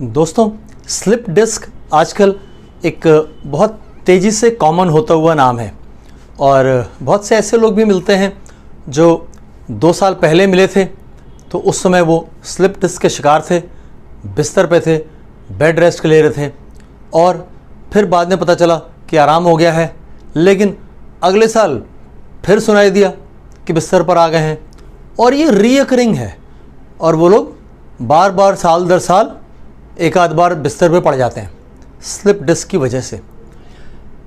दोस्तों, slip disc आजकल एक बहुत तेज़ी से कॉमन होता हुआ नाम है और बहुत से ऐसे लोग भी मिलते हैं जो 2 साल पहले मिले थे तो उस समय वो स्लिप डिस्क के शिकार थे, बिस्तर पे थे, बेड रेस्ट ले रहे थे और फिर बाद में पता चला कि आराम हो गया है, लेकिन अगले साल फिर सुनाई दिया कि बिस्तर पर आ गए हैं और ये रीअकरिंग है और वो लोग बार बार साल दर साल एक आध बार बिस्तर पे पड़ जाते हैं स्लिप डिस्क की वजह से।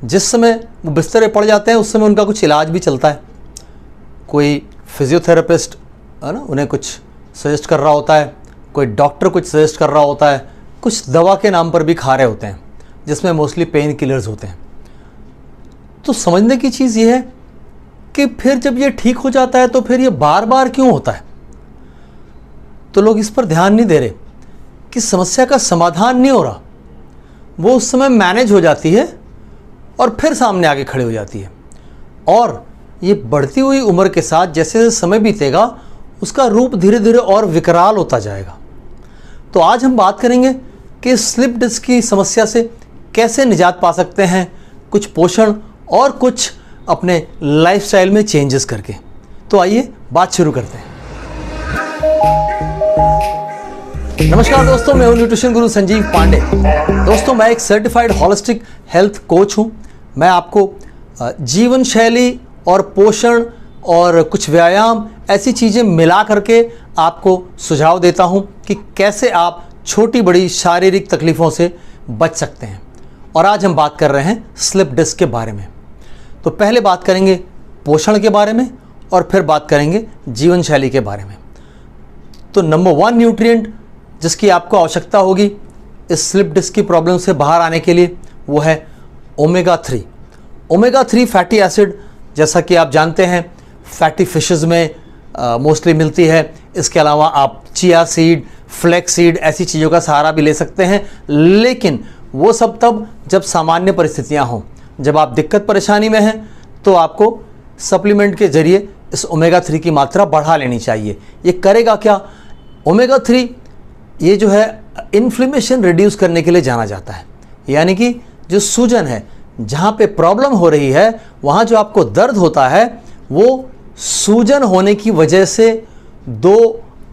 जिस समय वो बिस्तर पे पड़ जाते हैं उस समय उनका कुछ इलाज भी चलता है, कोई फिजियोथेरेपिस्ट है ना उन्हें कुछ सजेस्ट कर रहा होता है, कोई डॉक्टर कुछ सजेस्ट कर रहा होता है, कुछ दवा के नाम पर भी खा रहे होते हैं जिसमें मोस्टली पेन किलर्स होते हैं। तो समझने की चीज़ ये है कि फिर जब ये ठीक हो जाता है तो फिर ये बार बार क्यों होता है। तो लोग इस पर ध्यान नहीं दे रहे कि समस्या का समाधान नहीं हो रहा, वो उस समय मैनेज हो जाती है और फिर सामने आके खड़ी हो जाती है और ये बढ़ती हुई उम्र के साथ जैसे जैसे समय बीतेगा उसका रूप धीरे धीरे और विकराल होता जाएगा। तो आज हम बात करेंगे कि स्लिप डिस्क की समस्या से कैसे निजात पा सकते हैं, कुछ पोषण और कुछ अपने लाइफस्टाइल में चेंजेस करके। तो आइए बात शुरू करते हैं। नमस्कार दोस्तों, मैं हूं न्यूट्रिशन गुरु संजीव पांडे। दोस्तों, मैं एक सर्टिफाइड होलिस्टिक हेल्थ कोच हूं। मैं आपको जीवन शैली और पोषण और कुछ व्यायाम ऐसी चीज़ें मिला करके आपको सुझाव देता हूं कि कैसे आप छोटी बड़ी शारीरिक तकलीफ़ों से बच सकते हैं। और आज हम बात कर रहे हैं स्लिप डिस्क के बारे में। तो पहले बात करेंगे पोषण के बारे में और फिर बात करेंगे जीवन शैली के बारे में। तो नंबर 1 न्यूट्रिएंट जिसकी आपको आवश्यकता होगी इस स्लिप डिस्क की प्रॉब्लम से बाहर आने के लिए वो है ओमेगा 3। ओमेगा 3 फैटी एसिड, जैसा कि आप जानते हैं फैटी फिशेस में मोस्टली मिलती है। इसके अलावा आप चिया सीड, फ्लैक्स सीड ऐसी चीज़ों का सहारा भी ले सकते हैं, लेकिन वो सब तब जब सामान्य परिस्थितियां हों। जब आप दिक्कत परेशानी में हैं तो आपको सप्लीमेंट के जरिए इस ओमेगा 3 की मात्रा बढ़ा लेनी चाहिए। ये करेगा क्या? ओमेगा 3 ये जो है इन्फ्लेमेशन रिड्यूस करने के लिए जाना जाता है, यानी कि जो सूजन है, जहाँ पे प्रॉब्लम हो रही है वहाँ जो आपको दर्द होता है वो सूजन होने की वजह से 2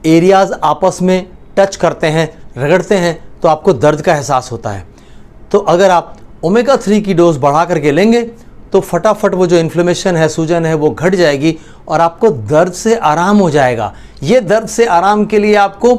एरियाज़ आपस में टच करते हैं, रगड़ते हैं, तो आपको दर्द का एहसास होता है। तो अगर आप ओमेगा 3 की डोज बढ़ा करके लेंगे तो फटाफट वो जो इन्फ्लेमेशन है, सूजन है, वो घट जाएगी और आपको दर्द से आराम हो जाएगा। ये दर्द से आराम के लिए आपको